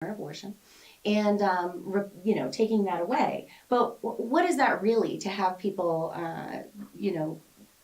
abortion, and taking that away. But what is that really, to have people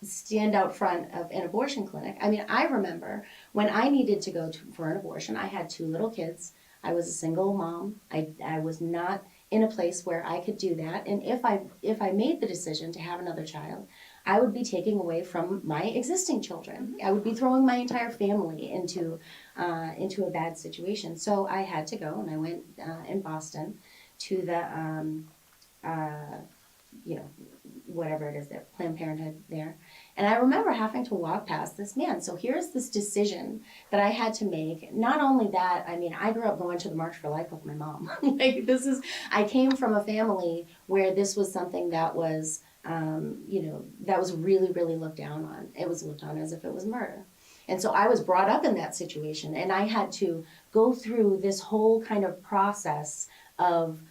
stand out front of an abortion clinic? I mean, I remember when I needed to go for an abortion. I had 2 little kids. I was a single mom. I was not in a place where I could do that. And if I made the decision to have another child, I would be taking away from my existing children. I would be throwing my entire family into a bad situation. So I had to go, and I went in Boston to the whatever it is there, Planned Parenthood there. And I remember having to walk past this man. So here's this decision that I had to make. Not only that, I mean, I grew up going to the March for Life with my mom. I came from a family where this was something that was, that was really, really looked down on. It was looked on as if it was murder. And so I was brought up in that situation, and I had to go through this whole kind of process of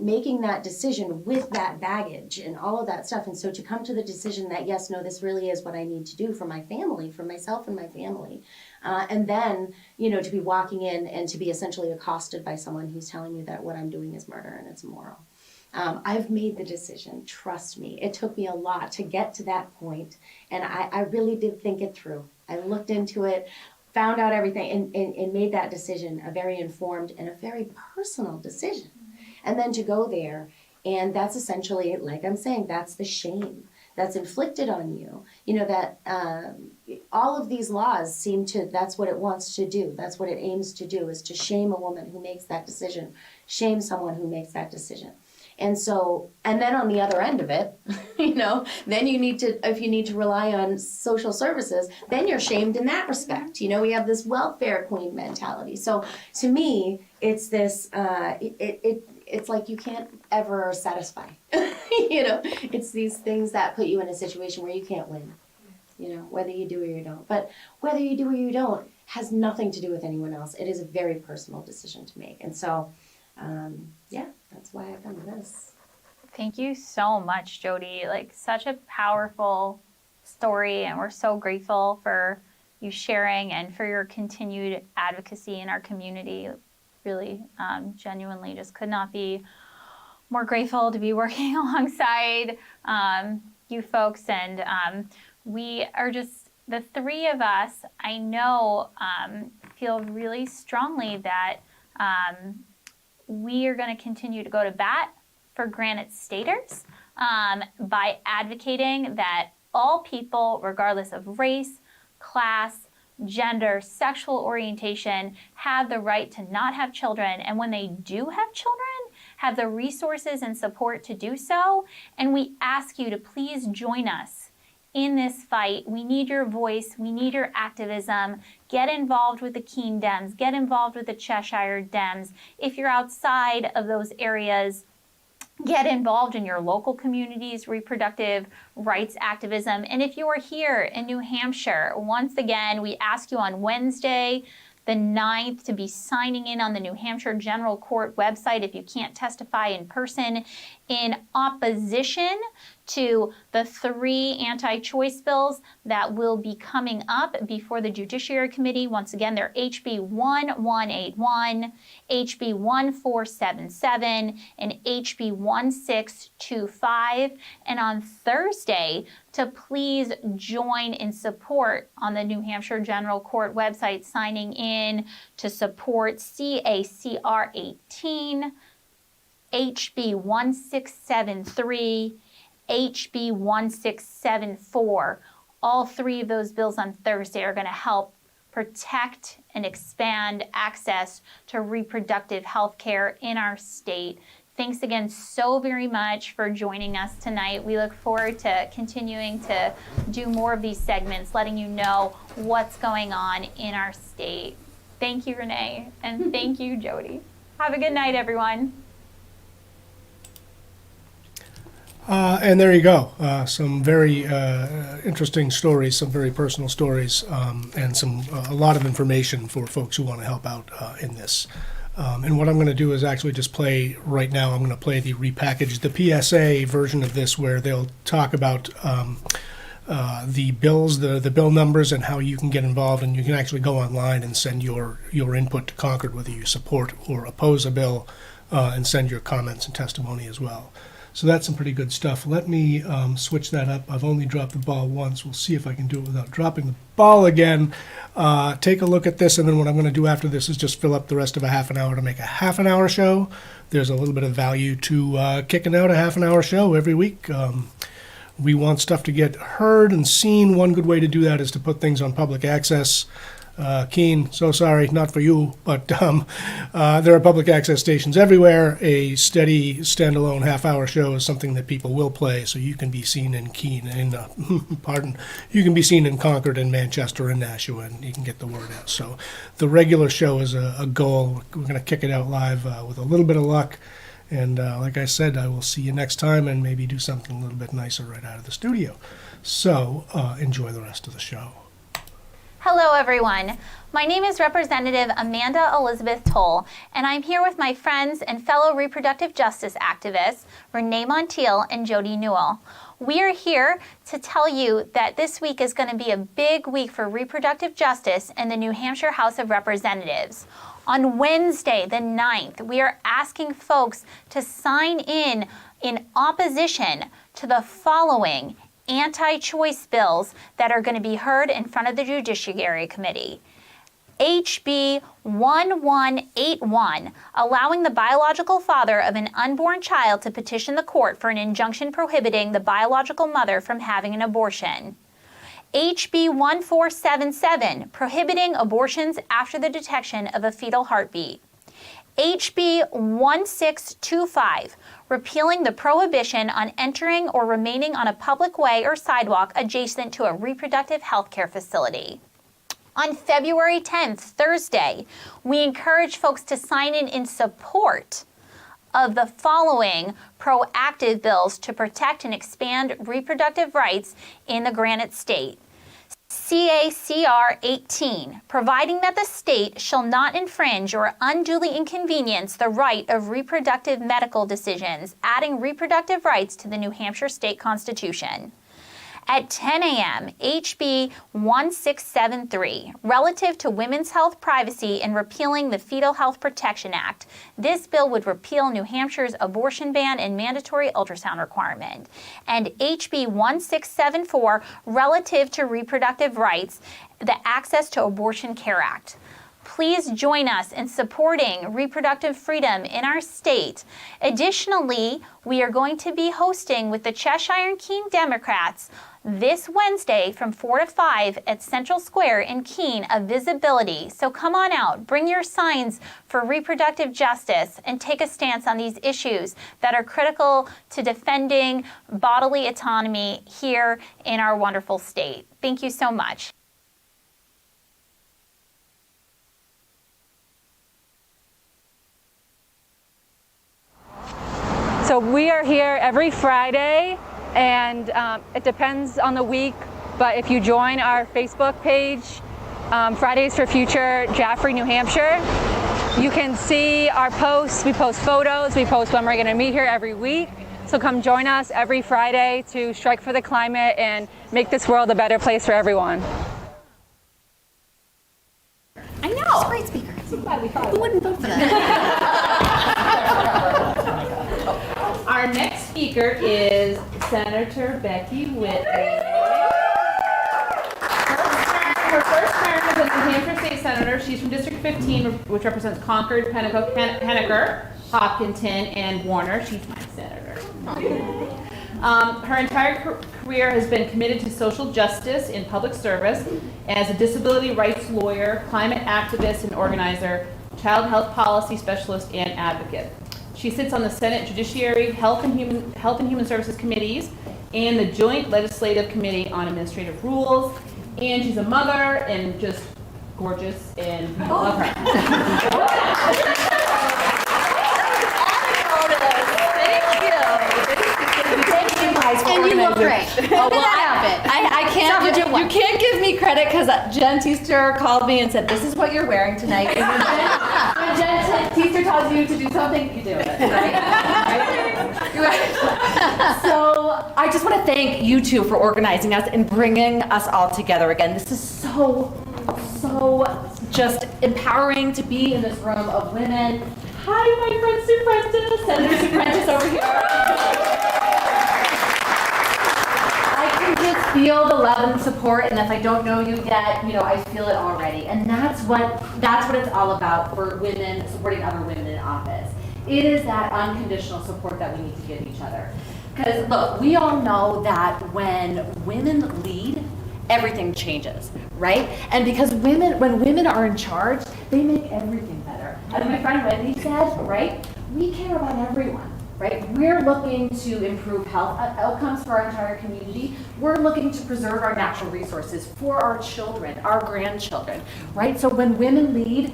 making that decision with that baggage and all of that stuff. And so to come to the decision that, yes, no, this really is what I need to do for my family, for myself and my family. And then, to be walking in and to be essentially accosted by someone who's telling you that what I'm doing is murder and it's immoral. I've made the decision, trust me. It took me a lot to get to that point, and I really did think it through. I looked into it, found out everything, and made that decision, a very informed and a very personal decision. And then to go there, and that's essentially, like I'm saying, that's the shame that's inflicted on you. That all of these laws seem to, that's what it wants to do. That's what it aims to do, is to shame a woman who makes that decision, shame someone who makes that decision. And so, and then on the other end of it, then you need to, if you need to rely on social services, then you're shamed in that respect. We have this welfare queen mentality. So to me, it's this, it's like you can't ever satisfy. It's these things that put you in a situation where you can't win, whether you do or you don't. But whether you do or you don't has nothing to do with anyone else. It is a very personal decision to make. And so, that's why I've done this. Thank you so much, Jodi. Such a powerful story, and we're so grateful for you sharing and for your continued advocacy in our community. Really, genuinely, just could not be more grateful to be working alongside you folks. And we are just, the 3 of us, I know, feel really strongly that we are going to continue to go to bat for Granite Staters by advocating that all people, regardless of race, class, gender, sexual orientation, have the right to not have children. And when they do have children, have the resources and support to do so. And we ask you to please join us in this fight. We need your voice. We need your activism. Get involved with the Keene Dems. Get involved with the Cheshire Dems. If you're outside of those areas, get involved in your local community's reproductive rights activism. And if you are here in New Hampshire, once again, we ask you on Wednesday, the 9th, to be signing in on the New Hampshire General Court website if you can't testify in person in opposition to the 3 anti-choice bills that will be coming up before the Judiciary Committee. Once again, they're HB 1181, HB 1477, and HB 1625. And on Thursday, to please join in support on the New Hampshire General Court website, signing in to support CACR 18, HB 1673, HB 1674. All 3 of those bills on Thursday are going to help protect and expand access to reproductive health care in our state. Thanks again so very much for joining us tonight. We look forward to continuing to do more of these segments, letting you know what's going on in our state. Thank you, Renee, and thank you, Jodi. Have a good night, everyone. And there you go. Some very interesting stories, some very personal stories, and a lot of information for folks who want to help out in this. And what I'm going to do is actually just play right now. I'm going to play the repackaged, the PSA version of this, where they'll talk about the bills, the bill numbers, and how you can get involved. And you can actually go online and send your input to Concord, whether you support or oppose a bill, and send your comments and testimony as well. So that's some pretty good stuff. Let me switch that up. I've only dropped the ball once. We'll see if I can do it without dropping the ball again. Take a look at this, and then what I'm going to do after this is just fill up the rest of a half an hour to make a half an hour show. There's a little bit of value to kicking out a half an hour show every week. We want stuff to get heard and seen. One good way to do that is to put things on public access. Keene, so sorry, not for you, but there are public access stations everywhere. A steady, standalone half-hour show is something that people will play, so you can be seen in Keene, you can be seen in Concord and Manchester and Nashua, and you can get the word out. So the regular show is a goal. We're going to kick it out live with a little bit of luck. And like I said, I will see you next time and maybe do something a little bit nicer right out of the studio. So enjoy the rest of the show. Hello, everyone. My name is Representative Amanda Elizabeth Toll, and I'm here with my friends and fellow reproductive justice activists, Renee Monteil and Jodi Newell. We are here to tell you that this week is going to be a big week for reproductive justice in the New Hampshire House of Representatives. On Wednesday, the 9th, we are asking folks to sign in opposition to the following anti-choice bills that are going to be heard in front of the Judiciary Committee. HB 1181, allowing the biological father of an unborn child to petition the court for an injunction prohibiting the biological mother from having an abortion. HB 1477, prohibiting abortions after the detection of a fetal heartbeat. HB 1625, repealing the prohibition on entering or remaining on a public way or sidewalk adjacent to a reproductive health care facility. On February 10th, Thursday, we encourage folks to sign in support of the following proactive bills to protect and expand reproductive rights in the Granite State. CACR 18, providing that the state shall not infringe or unduly inconvenience the right of reproductive medical decisions, adding reproductive rights to the New Hampshire State Constitution. At 10 a.m., HB 1673, relative to women's health privacy and repealing the Fetal Health Protection Act. This bill would repeal New Hampshire's abortion ban and mandatory ultrasound requirement. And HB 1674, relative to reproductive rights, the Access to Abortion Care Act. Please join us in supporting reproductive freedom in our state. Additionally, we are going to be hosting with the Cheshire and Keene Democrats this Wednesday from 4 to 5 at Central Square in Keene a visibility. So come on out, bring your signs for reproductive justice, and take a stance on these issues that are critical to defending bodily autonomy here in our wonderful state. Thank you so much. So we are here every Friday, and it depends on the week, but if you join our Facebook page, Fridays for Future Jaffrey, New Hampshire, you can see our posts. We post photos, we post when we're going to meet here every week. So come join us every Friday to strike for the climate and make this world a better place for everyone. I know. Great speaker. Who wouldn't vote for that? Our next speaker is Senator Becky Whitley. Her first term as a New Hampshire State Senator. She's from District 15, which represents Concord, Henniker, Hopkinton, and Warner. She's my senator. Her entire career has been committed to social justice in public service as a disability rights lawyer, climate activist and organizer, child health policy specialist, and advocate. She sits on the Senate Judiciary, Health and Human Services Committees, and the Joint Legislative Committee on Administrative Rules. And she's a mother and just gorgeous, and we love her. And you look great. Oh, well, I can't. You can't give me credit because Jen Teaster called me and said, "This is what you're wearing tonight." When Jen Teaster tells you to do something, you do it. Right? So I just want to thank you two for organizing us and bringing us all together again. This is so just empowering to be in this room of women. Hi, my friend Sue Prentice, Senator Sue Prentice over here. I can just feel the love and support, and if I don't know you yet, I feel it already. And that's what it's all about for women supporting other women in office. It is that unconditional support that we need to give each other. Because look, we all know that when women lead, everything changes, right? And because when women are in charge, they make everything better. As my friend Wendy said, right? We care about everyone, right? We're looking to improve health outcomes for our entire community. We're looking to preserve our natural resources for our children, our grandchildren, right? So when women lead,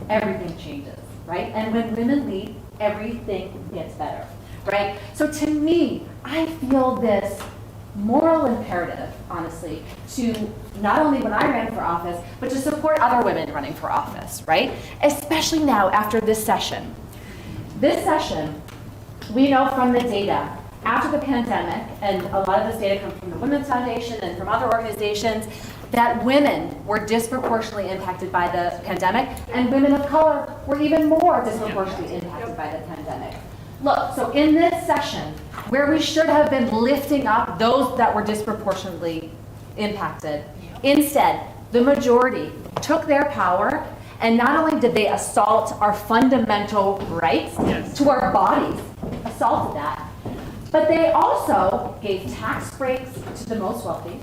everything changes, right? And when women lead, everything gets better, right? So to me, I feel this moral imperative, honestly, to not only when I ran for office, but to support other women running for office, right? Especially now after this session. This session, we know from the data, after the pandemic, and a lot of this data comes from the Women's Foundation and from other organizations, that women were disproportionately impacted by the pandemic, and women of color were even more disproportionately impacted by the pandemic. Look, so in this session, where we should have been lifting up those that were disproportionately impacted, instead, the majority took their power, and not only did they assault our fundamental rights to our bodies, assaulted that, but they also gave tax breaks to the most wealthy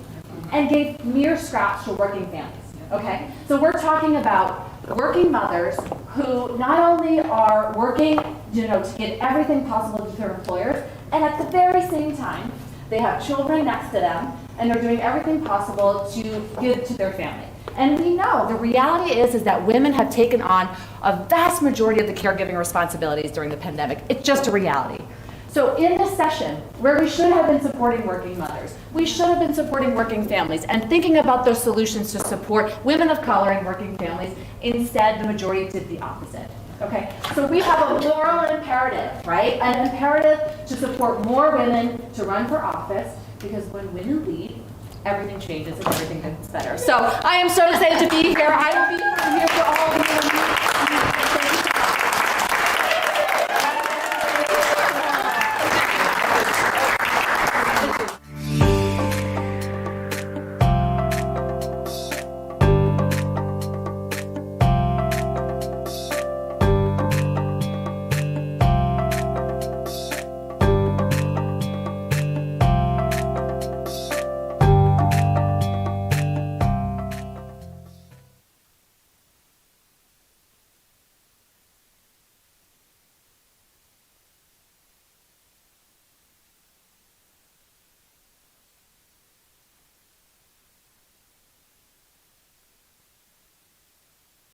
and gave mere scraps to working families, okay? So we're talking about working mothers who not only are working, to get everything possible to their employers, and at the very same time, they have children next to them, and they're doing everything possible to give to their family. And we know the reality is that women have taken on a vast majority of the caregiving responsibilities during the pandemic. It's just a reality. So in this session, where we should have been supporting working mothers, we should have been supporting working families and thinking about those solutions to support women of color and working families. Instead, the majority did the opposite. Okay, so we have a moral imperative, right? An imperative to support more women to run for office, because when women lead, everything changes and everything gets better. So I am so excited to be here. I will be here for all of you.